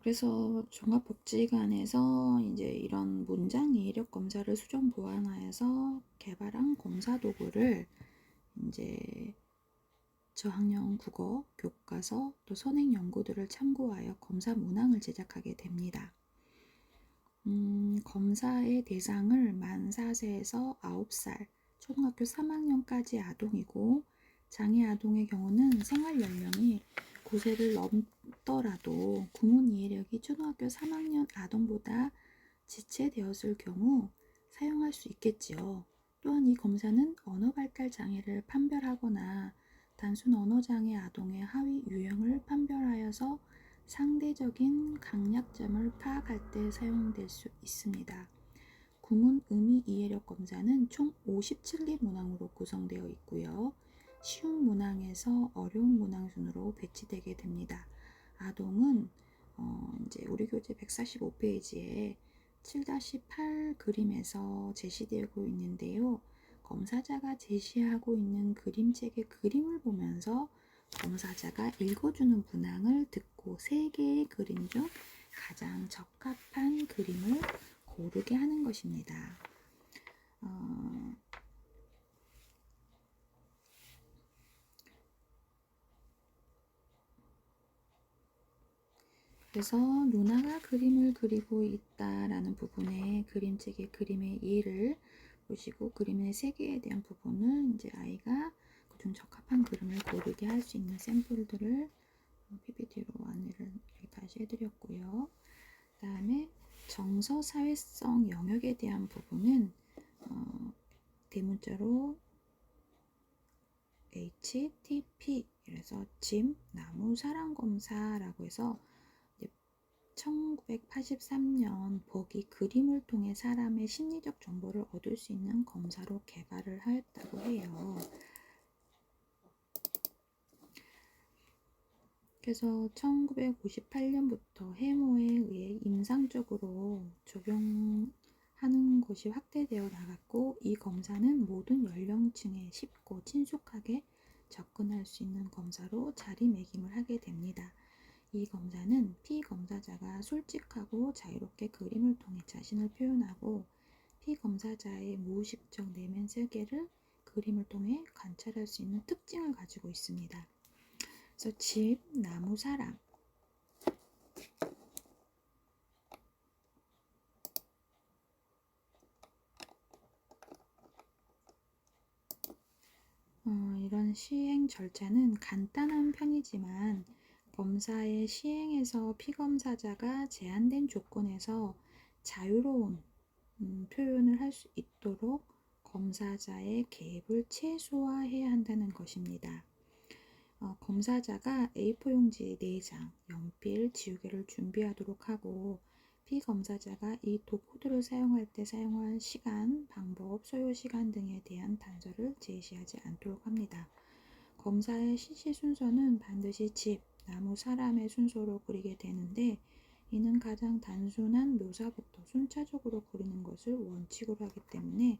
그래서 종합복지관에서 이제 이런 문장 이해력 검사를 수정 보완하여서 개발한 검사 도구를 이제 저학년 국어, 교과서, 또 선행 연구들을 참고하여 검사 문항을 제작하게 됩니다. 검사의 대상을 만 4세에서 9살, 초등학교 3학년까지 아동이고, 장애 아동의 경우는 생활 연령이 9세를 넘더라도 구문 이해력이 초등학교 3학년 아동보다 지체되었을 경우 사용할 수 있겠지요. 또한 이 검사는 언어 발달 장애를 판별하거나 단순 언어 장애 아동의 하위 유형을 판별하여서 상대적인 강약점을 파악할 때 사용될 수 있습니다. 구문 의미 이해력 검사는 총 57개 문항으로 구성되어 있고요. 쉬운 문항에서 어려운 문항 순으로 배치되게 됩니다. 아동은 이제 우리 교재 145페이지에 7-8 그림에서 제시되고 있는데요. 검사자가 제시하고 있는 그림책의 그림을 보면서 검사자가 읽어주는 문항을 듣고 3개의 그림 중 가장 적합한 그림을 고르게 하는 것입니다. 그래서 누나가 그림을 그리고 있다라는 부분에 그림책의 그림의 이해를 보시고 그림의 세계에 대한 부분은 이제 아이가 그중 적합한 그림을 고르게 할 수 있는 샘플들을 PPT로 안내를 다시 해드렸고요. 그 다음에 정서 사회성 영역에 대한 부분은 대문자로 HTP 그래서 짐, 나무, 사람 검사라고 해서 1983년 버기 그림을 통해 사람의 심리적 정보를 얻을 수 있는 검사로 개발을 하였다고 해요. 그래서 1958년부터 해모에 의해 임상적으로 적용하는 것이 확대되어 나갔고 이 검사는 모든 연령층에 쉽고 친숙하게 접근할 수 있는 검사로 자리매김을 하게 됩니다. 이 검사는 피검사자가 솔직하고 자유롭게 그림을 통해 자신을 표현하고 피검사자의 무의식적 내면 세계를 그림을 통해 관찰할 수 있는 특징을 가지고 있습니다. 그래서 집, 나무, 사람 이런 시행 절차는 간단한 편이지만 검사의 시행에서 피검사자가 제한된 조건에서 자유로운 표현을 할 수 있도록 검사자의 개입을 최소화해야 한다는 것입니다. 검사자가 A4 용지 4장, 연필, 지우개를 준비하도록 하고 피검사자가 이 도구들을 사용할 때 사용할 시간, 방법, 소요 시간 등에 대한 단서를 제시하지 않도록 합니다. 검사의 실시 순서는 반드시 집, 나무, 사람의 순서로 그리게 되는데 이는 가장 단순한 묘사부터 순차적으로 그리는 것을 원칙으로 하기 때문에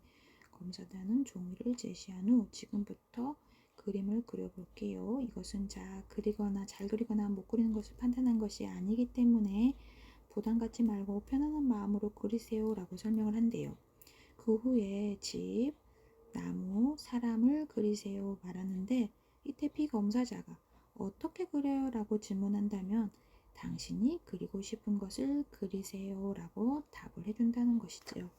검사단은 종이를 제시한 후 지금부터 그림을 그려볼게요. 이것은 그리거나 잘 그리거나 못 그리는 것을 판단한 것이 아니기 때문에 부담 갖지 말고 편안한 마음으로 그리세요 라고 설명을 한대요. 그 후에 집, 나무, 사람을 그리세요 말하는데 이때 피검사자가 어떻게 그려요? 라고 질문한다면 당신이 그리고 싶은 것을 그리세요 라고 답을 해준다는 것이죠.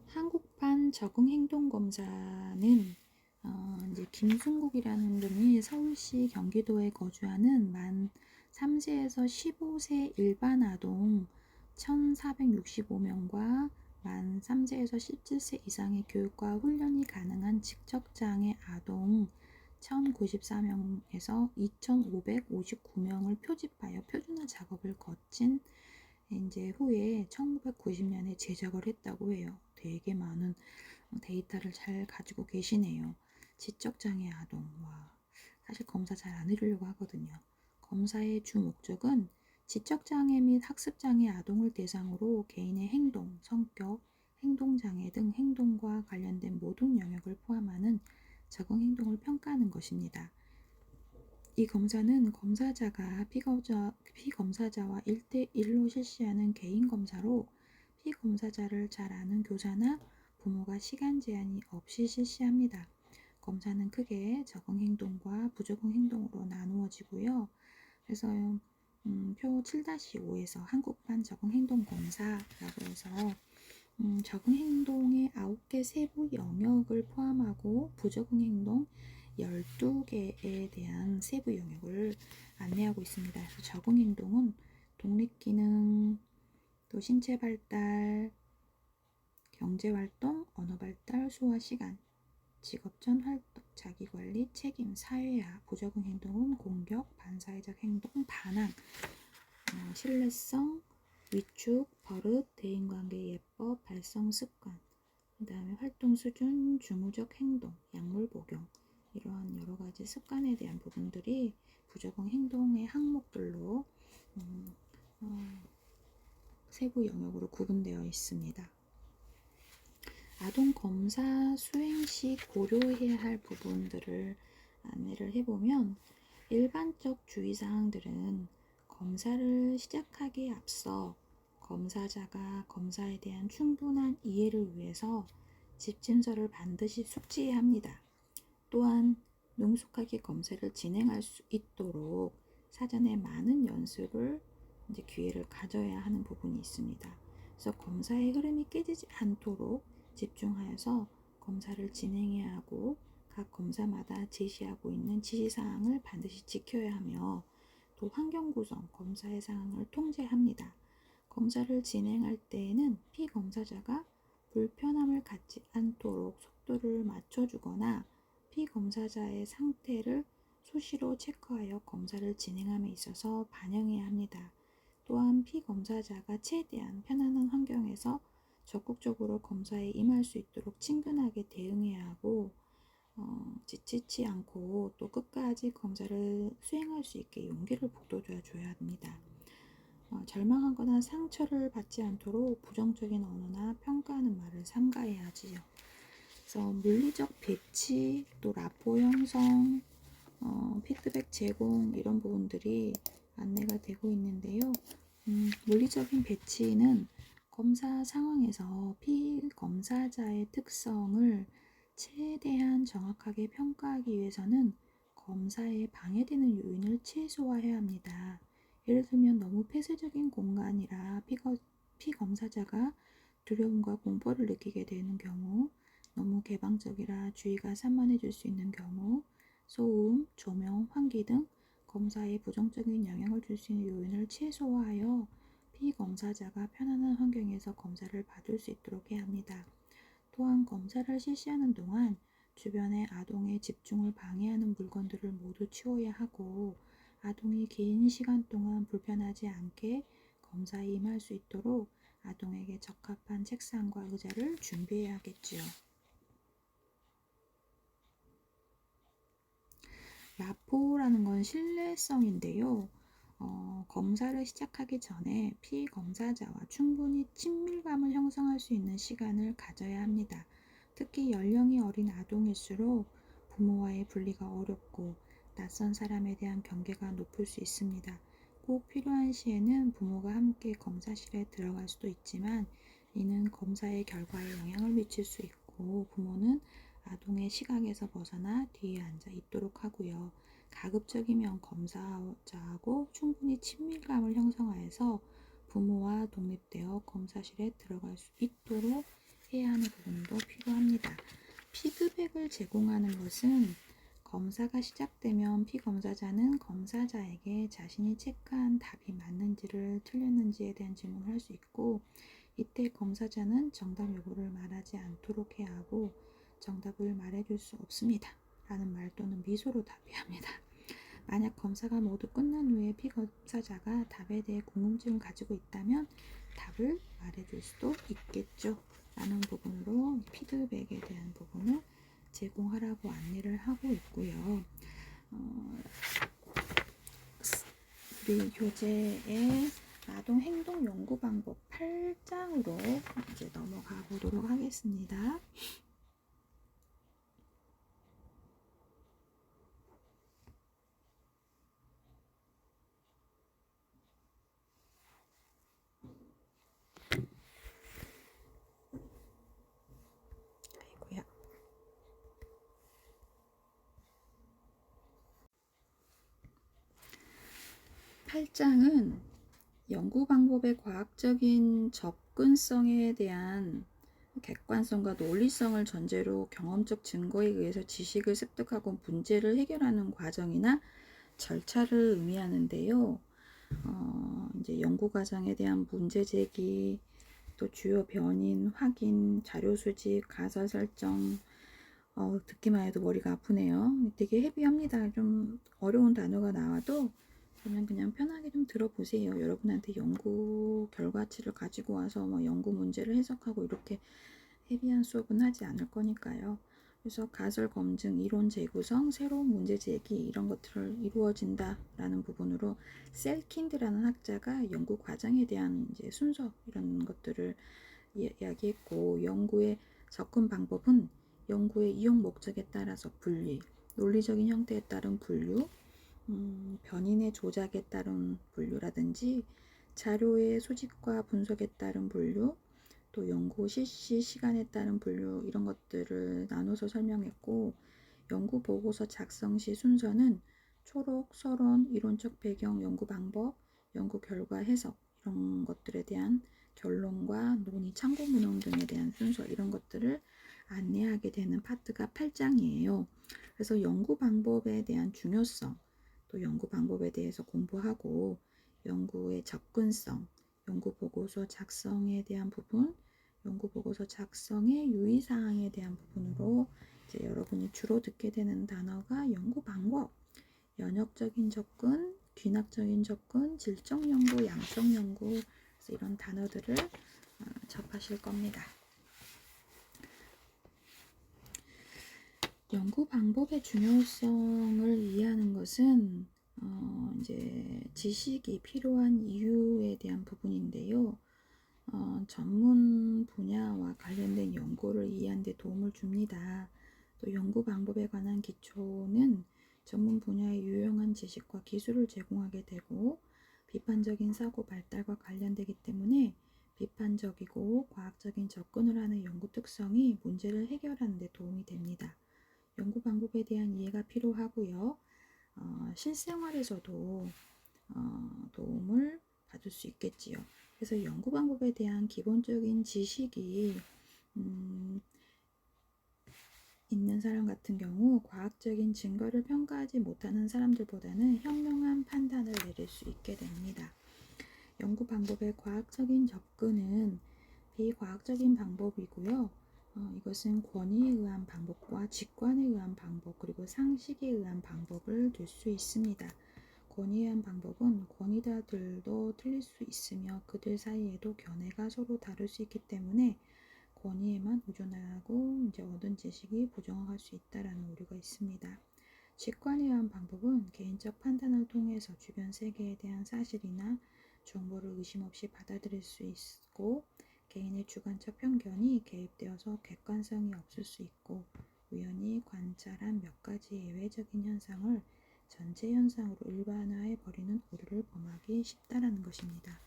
한국판 적응행동검사는 이제 김순국이라는 분이 서울시 경기도에 거주하는 만 3세에서 15세 일반 아동 1,465명과 만 3세에서 17세 이상의 교육과 훈련이 가능한 지적장애 아동 1,094명에서 2,559명을 표집하여 표준화 작업을 거친 이제 후에 1990년에 제작을 했다고 해요. 되게 많은 데이터를 잘 가지고 계시네요. 지적장애 아동, 와, 사실 검사 잘 안 해주려고 하거든요. 검사의 주 목적은 지적장애 및 학습장애 아동을 대상으로 개인의 행동, 성격, 행동장애 등 행동과 관련된 모든 영역을 포함하는 적응 행동을 평가하는 것입니다. 이 검사는 검사자가 피검사자와 1대1로 실시하는 개인 검사로 피검사자를 잘 아는 교사나 부모가 시간 제한이 없이 실시합니다. 검사는 크게 적응 행동과 부적응 행동으로 나누어지고요. 그래서 표 7-5에서 한국판 적응 행동 검사라고 해서 적응 행동의 9개 세부 영역을 포함하고 부적응 행동 12개에 대한 세부 영역을 안내하고 있습니다. 그래서 적응 행동은 독립기능, 또 신체 발달, 경제활동, 언어발달, 소화시간, 직업전 활동, 자기관리, 책임, 사회화. 부적응 행동은 공격, 반사회적 행동, 반항, 신뢰성, 위축, 버릇, 대인관계 예법, 발성 습관, 그 다음에 활동 수준, 중우적 행동, 약물 복용, 이러한 여러 가지 습관에 대한 부분들이 부적응 행동의 항목들로 세부 영역으로 구분되어 있습니다. 아동 검사 수행 시 고려해야 할 부분들을 안내를 해보면, 일반적 주의사항들은 검사를 시작하기에 앞서 검사자가 검사에 대한 충분한 이해를 위해서 집진서를 반드시 숙지해야 합니다. 또한 능숙하게 검사를 진행할 수 있도록 사전에 많은 연습을 기회를 가져야 하는 부분이 있습니다. 그래서 검사의 흐름이 깨지지 않도록 집중하여서 검사를 진행해야 하고, 각 검사마다 제시하고 있는 지시사항을 반드시 지켜야 하며, 또 환경 구성, 검사의 사항을 통제합니다. 검사를 진행할 때에는 피검사자가 불편함을 갖지 않도록 속도를 맞춰주거나 피검사자의 상태를 수시로 체크하여 검사를 진행함에 있어서 반영해야 합니다. 또한 피검사자가 최대한 편안한 환경에서 적극적으로 검사에 임할 수 있도록 친근하게 대응해야 하고, 지치지 않고 또 끝까지 검사를 수행할 수 있게 용기를 북돋워줘야 합니다. 절망하거나 상처를 받지 않도록 부정적인 언어나 평가하는 말을 삼가해야지요. 그래서 물리적 배치, 또 라포 형성, 피드백 제공, 이런 부분들이 안내가 되고 있는데요. 물리적인 배치는 검사 상황에서 피검사자의 특성을 최대한 정확하게 평가하기 위해서는 검사에 방해되는 요인을 최소화해야 합니다. 예를 들면 너무 폐쇄적인 공간이라 피검사자가 두려움과 공포를 느끼게 되는 경우, 너무 개방적이라 주의가 산만해질 수 있는 경우, 소음, 조명, 환기 등 검사에 부정적인 영향을 줄 수 있는 요인을 최소화하여 피검사자가 편안한 환경에서 검사를 받을 수 있도록 해야 합니다. 또한 검사를 실시하는 동안 주변의 아동의 집중을 방해하는 물건들을 모두 치워야 하고, 아동이 긴 시간 동안 불편하지 않게 검사에 임할 수 있도록 아동에게 적합한 책상과 의자를 준비해야겠지요. 라포라는 건 신뢰성인데요. 검사를 시작하기 전에 피검사자와 충분히 친밀감을 형성할 수 있는 시간을 가져야 합니다. 특히 연령이 어린 아동일수록 부모와의 분리가 어렵고 낯선 사람에 대한 경계가 높을 수 있습니다. 꼭 필요한 시에는 부모가 함께 검사실에 들어갈 수도 있지만, 이는 검사의 결과에 영향을 미칠 수 있고, 부모는 아동의 시각에서 벗어나 뒤에 앉아 있도록 하고요. 가급적이면 검사자하고 충분히 친밀감을 형성하여서 부모와 독립되어 검사실에 들어갈 수 있도록 해야 하는 부분도 필요합니다. 피드백을 제공하는 것은 검사가 시작되면 피검사자는 검사자에게 자신이 체크한 답이 맞는지를 틀렸는지에 대한 질문을 할 수 있고, 이때 검사자는 정답 여부를 말하지 않도록 해야 하고, 정답을 말해줄 수 없습니다 라는 말 또는 미소로 답해야 합니다. 만약 검사가 모두 끝난 후에 피검사자가 답에 대해 궁금증을 가지고 있다면 답을 말해줄 수도 있겠죠 라는 부분으로 피드백에 대한 부분을 제공하라고 안내를 하고 있고요. 우리 교재의 아동 행동 연구 방법 8장으로 이제 넘어가 보도록 하겠습니다. 8장은 연구 방법의 과학적인 접근성에 대한 객관성과 논리성을 전제로 경험적 증거에 의해서 지식을 습득하고 문제를 해결하는 과정이나 절차를 의미하는데요. 이제 연구 과정에 대한 문제 제기, 또 주요 변인 확인, 자료 수집, 가설 설정. 듣기만 해도 머리가 아프네요. 되게 헤비합니다. 좀 어려운 단어가 나와도 그냥 편하게 좀 들어보세요. 여러분한테 연구 결과치를 가지고 와서 뭐 연구 문제를 해석하고 이렇게 헤비한 수업은 하지 않을 거니까요. 그래서 가설 검증, 이론 재구성, 새로운 문제 제기 이런 것들을 이루어진다라는 부분으로 셀킨드라는 학자가 연구 과정에 대한 이제 순서 이런 것들을 이야기했고, 연구의 접근 방법은 연구의 이용 목적에 따라서 분리, 논리적인 형태에 따른 분류, 변인의 조작에 따른 분류라든지 자료의 수집과 분석에 따른 분류, 또 연구 실시 시간에 따른 분류 이런 것들을 나눠서 설명했고, 연구 보고서 작성 시 순서는 초록, 서론, 이론적 배경, 연구 방법, 연구 결과 해석 이런 것들에 대한 결론과 논의, 참고 문헌 등에 대한 순서 이런 것들을 안내하게 되는 파트가 8장이에요. 그래서 연구 방법에 대한 중요성, 또 연구 방법에 대해서 공부하고 연구의 접근성, 연구 보고서 작성에 대한 부분, 연구 보고서 작성의 유의사항에 대한 부분으로 이제 여러분이 주로 듣게 되는 단어가 연구 방법, 연역적인 접근, 귀납적인 접근, 질적 연구, 양적 연구, 그래서 이런 단어들을 접하실 겁니다. 연구 방법의 중요성을 이해하는 것은 이제 지식이 필요한 이유에 대한 부분인데요. 전문 분야와 관련된 연구를 이해하는 데 도움을 줍니다. 또 연구 방법에 관한 기초는 전문 분야의 유용한 지식과 기술을 제공하게 되고 비판적인 사고 발달과 관련되기 때문에 비판적이고 과학적인 접근을 하는 연구 특성이 문제를 해결하는 데 도움이 됩니다. 연구 방법에 대한 이해가 필요하고요. 실생활에서도 도움을 받을 수 있겠지요. 그래서 연구 방법에 대한 기본적인 지식이 있는 사람 같은 경우 과학적인 증거를 평가하지 못하는 사람들보다는 현명한 판단을 내릴 수 있게 됩니다. 연구 방법의 과학적인 접근은 비과학적인 방법이고요. 이것은 권위에 의한 방법과 직관에 의한 방법, 그리고 상식에 의한 방법을 둘 수 있습니다. 권위에 의한 방법은 권위자들도 틀릴 수 있으며 그들 사이에도 견해가 서로 다를 수 있기 때문에 권위에만 의존하고 이제 얻은 지식이 부정할 수 있다라는 우려가 있습니다. 직관에 의한 방법은 개인적 판단을 통해서 주변 세계에 대한 사실이나 정보를 의심 없이 받아들일 수 있고 개인의 주관적 편견이 개입되어서 객관성이 없을 수 있고 우연히 관찰한 몇 가지 예외적인 현상을 전체 현상으로 일반화해 버리는 오류를 범하기 쉽다라는 것입니다.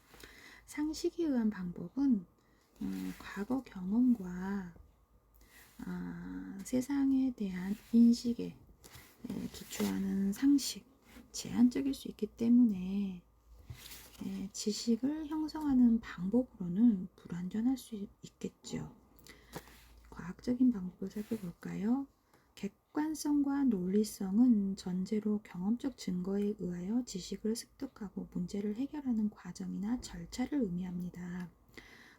상식에 의한 방법은 과거 경험과 세상에 대한 인식에 기초하는 상식, 제한적일 수 있기 때문에 지식을 형성하는 방법으로는 불완전할 수 있겠죠. 과학적인 방법을 살펴볼까요? 객관성과 논리성은 전제로 경험적 증거에 의하여 지식을 습득하고 문제를 해결하는 과정이나 절차를 의미합니다.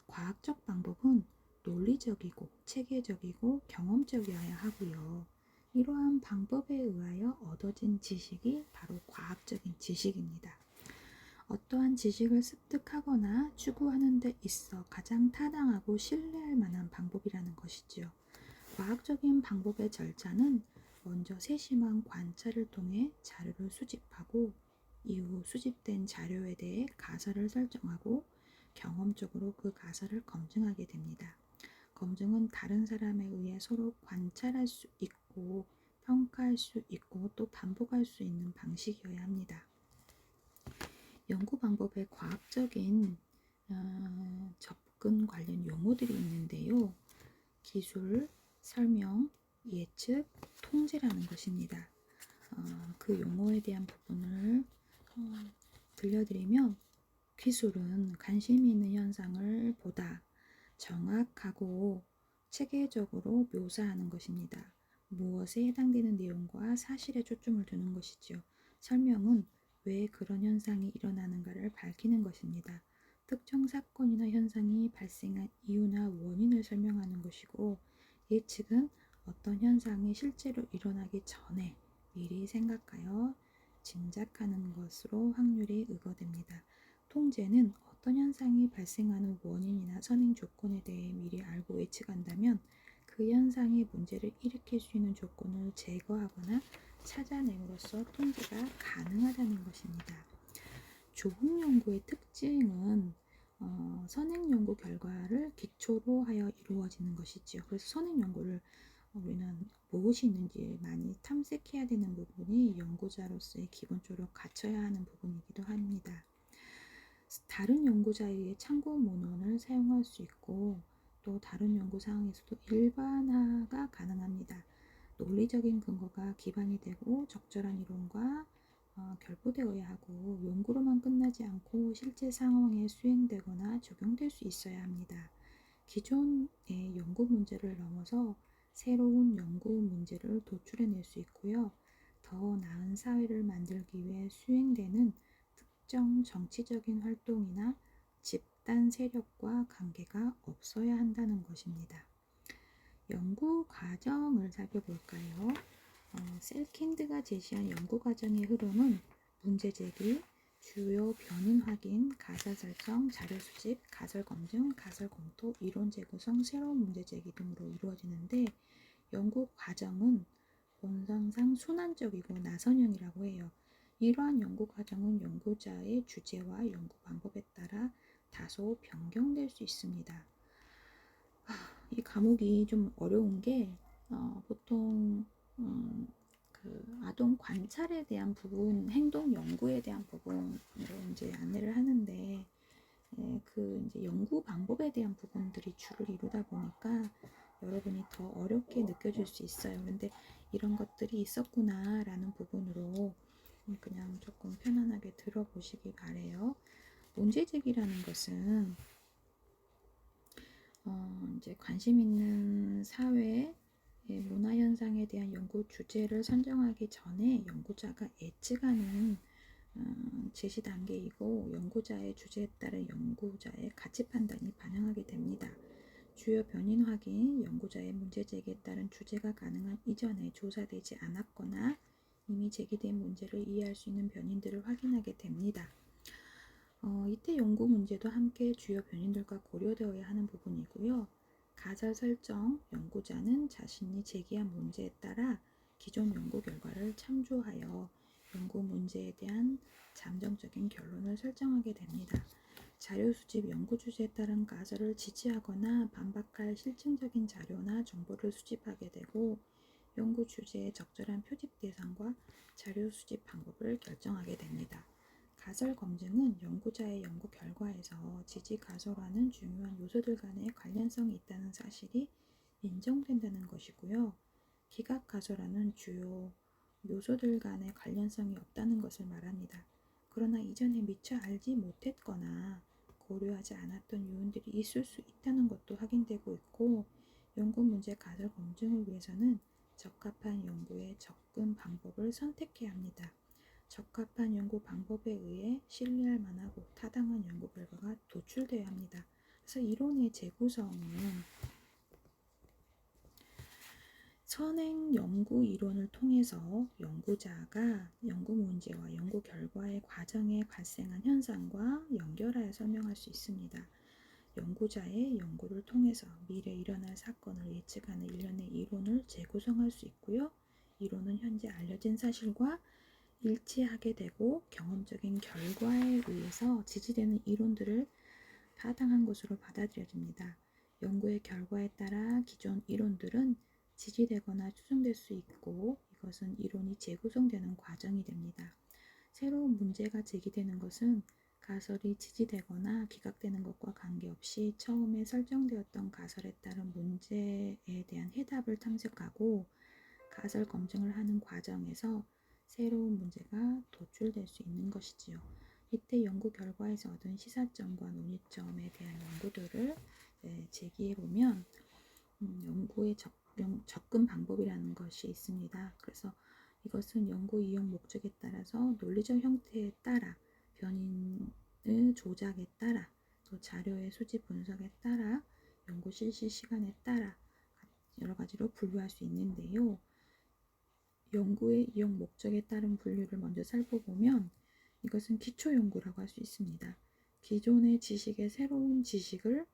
과학적 방법은 논리적이고 체계적이고 경험적이어야 하고요. 이러한 방법에 의하여 얻어진 지식이 바로 과학적인 지식입니다. 어떠한 지식을 습득하거나 추구하는 데 있어 가장 타당하고 신뢰할 만한 방법이라는 것이지요. 과학적인 방법의 절차는 먼저 세심한 관찰을 통해 자료를 수집하고 이후 수집된 자료에 대해 가설을 설정하고 경험적으로 그 가설을 검증하게 됩니다. 검증은 다른 사람에 의해 서로 관찰할 수 있고 평가할 수 있고 또 반복할 수 있는 방식이어야 합니다. 연구 방법의 과학적인 접근 관련 용어들이 있는데요. 기술, 설명, 예측, 통제라는 것입니다. 그 용어에 대한 부분을 들려드리면 기술은 관심이 있는 현상을 보다 정확하고 체계적으로 묘사하는 것입니다. 무엇에 해당되는 내용과 사실에 초점을 두는 것이죠. 설명은 왜 그런 현상이 일어나는가를 밝히는 것입니다. 특정 사건이나 현상이 발생한 이유나 원인을 설명하는 것이고, 예측은 어떤 현상이 실제로 일어나기 전에 미리 생각하여 짐작하는 것으로 확률이 의거됩니다. 통제는 어떤 현상이 발생하는 원인이나 선행 조건에 대해 미리 알고 예측한다면 그 현상이 문제를 일으킬 수 있는 조건을 제거하거나 찾아냄으로써 통제가 가능하다는 것입니다. 조국 연구의 특징은 선행 연구 결과를 기초로 하여 이루어지는 것이지요. 그래서 선행 연구를 우리는 무엇이 있는지 많이 탐색해야 되는 부분이 연구자로서의 기본적으로 갖춰야 하는 부분이기도 합니다. 다른 연구자에 의해 참고 문헌을 사용할 수 있고, 또 다른 연구 상황에서도 일반화가 가능합니다. 논리적인 근거가 기반이 되고 적절한 이론과 결부되어야 하고, 연구로만 끝나지 않고 실제 상황에 수행되거나 적용될 수 있어야 합니다. 기존의 연구 문제를 넘어서 새로운 연구 문제를 도출해낼 수 있고요. 더 나은 사회를 만들기 위해 수행되는 특정 정치적인 활동이나 집단 세력과 관계가 없어야 한다는 것입니다. 연구 과정을 살펴볼까요? 셀킨드가 제시한 연구 과정의 흐름은 문제 제기, 주요 변인 확인, 가설 설정, 자료 수집, 가설 검증, 가설 검토, 이론 재구성, 새로운 문제 제기 등으로 이루어지는데, 연구 과정은 본성상 순환적이고 나선형이라고 해요. 이러한 연구 과정은 연구자의 주제와 연구 방법에 따라 다소 변경될 수 있습니다. 이 과목이 좀 어려운 게 보통 그 아동 관찰에 대한 부분, 행동 연구에 대한 부분으로 이제 안내를 하는데, 그 이제 연구 방법에 대한 부분들이 주를 이루다 보니까 여러분이 더 어렵게 느껴질 수 있어요. 그런데 이런 것들이 있었구나라는 부분으로 그냥 조금 편안하게 들어보시기 바래요. 문제 제기라는 것은 이제 관심 있는 사회의 문화 현상에 대한 연구 주제를 선정하기 전에 연구자가 예측하는 제시 단계이고, 연구자의 주제에 따른 연구자의 가치 판단이 반영하게 됩니다. 주요 변인 확인, 연구자의 문제 제기에 따른 주제가 가능한 이전에 조사되지 않았거나 이미 제기된 문제를 이해할 수 있는 변인들을 확인하게 됩니다. 이때 연구 문제도 함께 주요 변인들과 고려되어야 하는 부분이고요. 가설 설정, 연구자는 자신이 제기한 문제에 따라 기존 연구 결과를 참조하여 연구 문제에 대한 잠정적인 결론을 설정하게 됩니다. 자료 수집, 연구 주제에 따른 가설을 지지하거나 반박할 실증적인 자료나 정보를 수집하게 되고, 연구 주제의 적절한 표집 대상과 자료 수집 방법을 결정하게 됩니다. 가설 검증은 연구자의 연구 결과에서 지지 가설화는 중요한 요소들 간의 관련성이 있다는 사실이 인정된다는 것이고요. 기각 가설화는 주요 요소들 간의 관련성이 없다는 것을 말합니다. 그러나 이전에 미처 알지 못했거나 고려하지 않았던 요인들이 있을 수 있다는 것도 확인되고 있고, 연구 문제 가설 검증을 위해서는 적합한 연구의 접근 방법을 선택해야 합니다. 적합한 연구 방법에 의해 신뢰할 만하고 타당한 연구 결과가 도출되어야 합니다. 그래서 이론의 재구성은 선행 연구 이론을 통해서 연구자가 연구 문제와 연구 결과의 과정에 발생한 현상과 연결하여 설명할 수 있습니다. 연구자의 연구를 통해서 미래 일어날 사건을 예측하는 일련의 이론을 재구성할 수 있고요. 이론은 현재 알려진 사실과 일치하게 되고, 경험적인 결과에 의해서 지지되는 이론들을 타당한 것으로 받아들여집니다. 연구의 결과에 따라 기존 이론들은 지지되거나 추정될 수 있고, 이것은 이론이 재구성되는 과정이 됩니다. 새로운 문제가 제기되는 것은 가설이 지지되거나 기각되는 것과 관계없이 처음에 설정되었던 가설에 따른 문제에 대한 해답을 탐색하고, 가설 검증을 하는 과정에서 새로운 문제가 도출될 수 있는 것이지요. 이때 연구 결과에서 얻은 시사점과 논의점에 대한 연구들을 제기해보면 연구의 접근 방법이라는 것이 있습니다. 그래서 이것은 연구 이용 목적에 따라서 논리적 형태에 따라 변인의 조작에 따라 또 자료의 수집 분석에 따라 연구 실시 시간에 따라 여러 가지로 분류할 수 있는데요. 연구의 이용 목적에 따른 분류를 먼저 살펴보면 이것은 기초 연구라고 할 수 있습니다. 기존의 지식에 새로운 지식을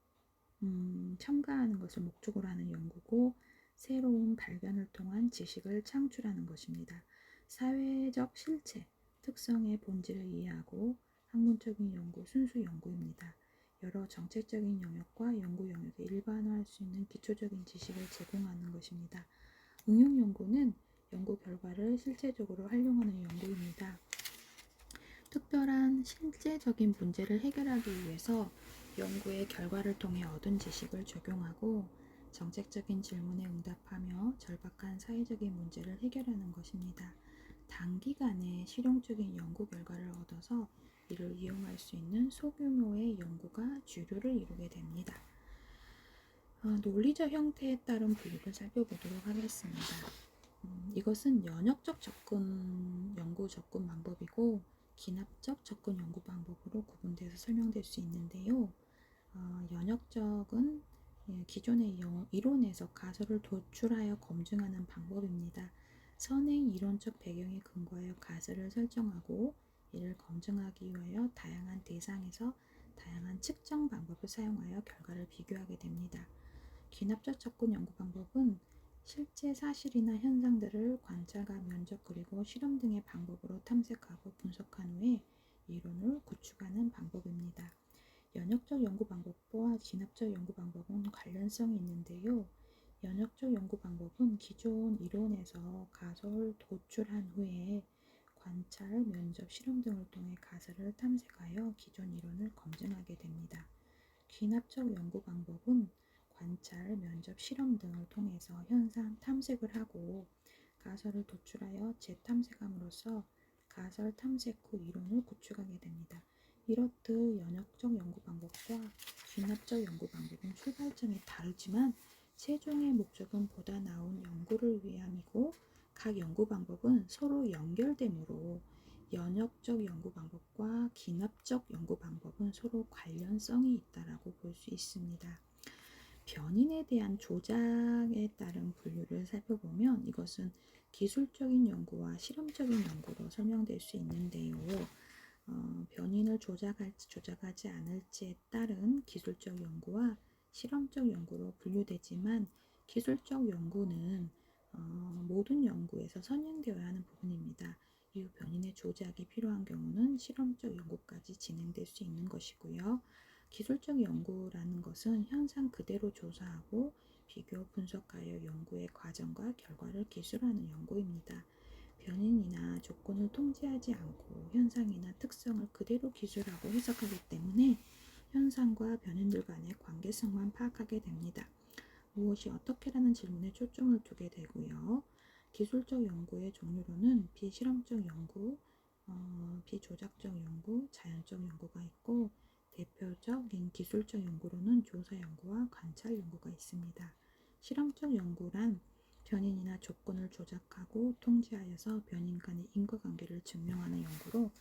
첨가하는 것을 목적으로 하는 연구고 새로운 발견을 통한 지식을 창출하는 것입니다. 사회적 실체, 특성의 본질을 이해하고 학문적인 연구, 순수 연구입니다. 여러 정책적인 영역과 연구 영역에 일반화할 수 있는 기초적인 지식을 제공하는 것입니다. 응용 연구는 연구 결과를 실제적으로 활용하는 연구입니다. 특별한 실제적인 문제를 해결하기 위해서 연구의 결과를 통해 얻은 지식을 적용하고 정책적인 질문에 응답하며 절박한 사회적인 문제를 해결하는 것입니다. 단기간에 실용적인 연구 결과를 얻어서 이를 이용할 수 있는 소규모의 연구가 주류를 이루게 됩니다. 논리적 형태에 따른 분류를 살펴보도록 하겠습니다. 이것은 연역적 연구 접근 방법이고 기납적 접근 연구 방법으로 구분돼서 설명될 수 있는데요. 연역적은 기존의 이론에서 가설을 도출하여 검증하는 방법입니다. 선행 이론적 배경에 근거하여 가설을 설정하고 이를 검증하기 위하여 다양한 대상에서 다양한 측정 방법을 사용하여 결과를 비교하게 됩니다. 기납적 접근 연구 방법은 실제 사실이나 현상들을 관찰과 면접 그리고 실험 등의 방법으로 탐색하고 분석한 후에 이론을 구축하는 방법입니다. 연역적 연구 방법과 기납적 연구 방법은 관련성이 있는데요. 연역적 연구 방법은 기존 이론에서 가설을 도출한 후에 관찰, 면접, 실험 등을 통해 가설을 탐색하여 기존 이론을 검증하게 됩니다. 기납적 연구 방법은 관찰, 면접, 실험 등을 통해서 현상 탐색을 하고 가설을 도출하여 재탐색함으로써 가설 탐색 후 이론을 구축하게 됩니다. 이렇듯 연역적 연구 방법과 기납적 연구 방법은 출발점이 다르지만 최종의 목적은 보다 나은 연구를 위함이고 각 연구 방법은 서로 연결되므로 연역적 연구 방법과 기납적 연구 방법은 서로 관련성이 있다라고 볼 수 있습니다. 변인에 대한 조작에 따른 분류를 살펴보면 이것은 기술적인 연구와 실험적인 연구로 설명될 수 있는데요. 변인을 조작하지 않을지에 따른 기술적 연구와 실험적 연구로 분류되지만 기술적 연구는 모든 연구에서 선행되어야 하는 부분입니다. 이후 변인의 조작이 필요한 경우는 실험적 연구까지 진행될 수 있는 것이고요. 기술적 연구라는 것은 현상 그대로 조사하고 비교 분석하여 연구의 과정과 결과를 기술하는 연구입니다. 변인이나 조건을 통제하지 않고 현상이나 특성을 그대로 기술하고 해석하기 때문에 현상과 변인들 간의 관계성만 파악하게 됩니다. 무엇이 어떻게라는 질문에 초점을 두게 되고요. 기술적 연구의 종류로는 비실험적 연구, 비조작적 연구, 자연적 연구가 있고 대표적인 기술적 연구로는 조사 연구와 관찰 연구가 있습니다. 실험적 연구란 변인이나 조건을 조작하고 통제하여서 변인 간의 인과관계를 증명하는 연구로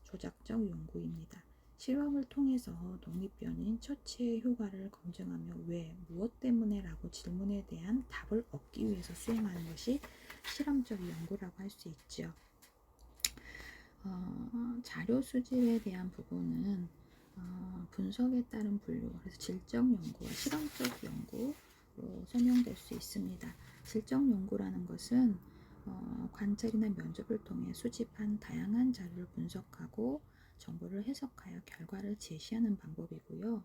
조작적 연구입니다. 실험을 통해서 독립변인 처치의 효과를 검증하며 왜, 무엇 때문에 라고 질문에 대한 답을 얻기 위해서 수행하는 것이 실험적 연구라고 할 수 있죠. 자료 수집에 대한 부분은 분석에 따른 분류, 그래서 질적 연구와 실험적 연구로 설명될 수 있습니다. 질적 연구라는 것은 관찰이나 면접을 통해 수집한 다양한 자료를 분석하고 정보를 해석하여 결과를 제시하는 방법이고요.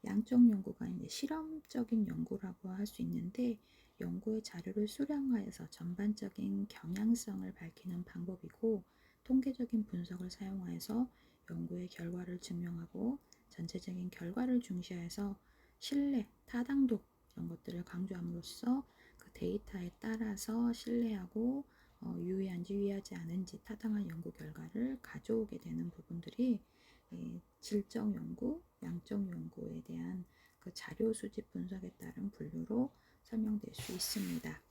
양적 연구가 이제 실험적인 연구라고 할 수 있는데 연구의 자료를 수량화해서 전반적인 경향성을 밝히는 방법이고 통계적인 분석을 사용하여서 연구의 결과를 증명하고 전체적인 결과를 중시해서 신뢰, 타당도 이런 것들을 강조함으로써 그 데이터에 따라서 신뢰하고 유의한지 유의하지 않은지 타당한 연구 결과를 가져오게 되는 부분들이 질적 연구, 양적 연구에 대한 그 자료 수집 분석에 따른 분류로 설명될 수 있습니다.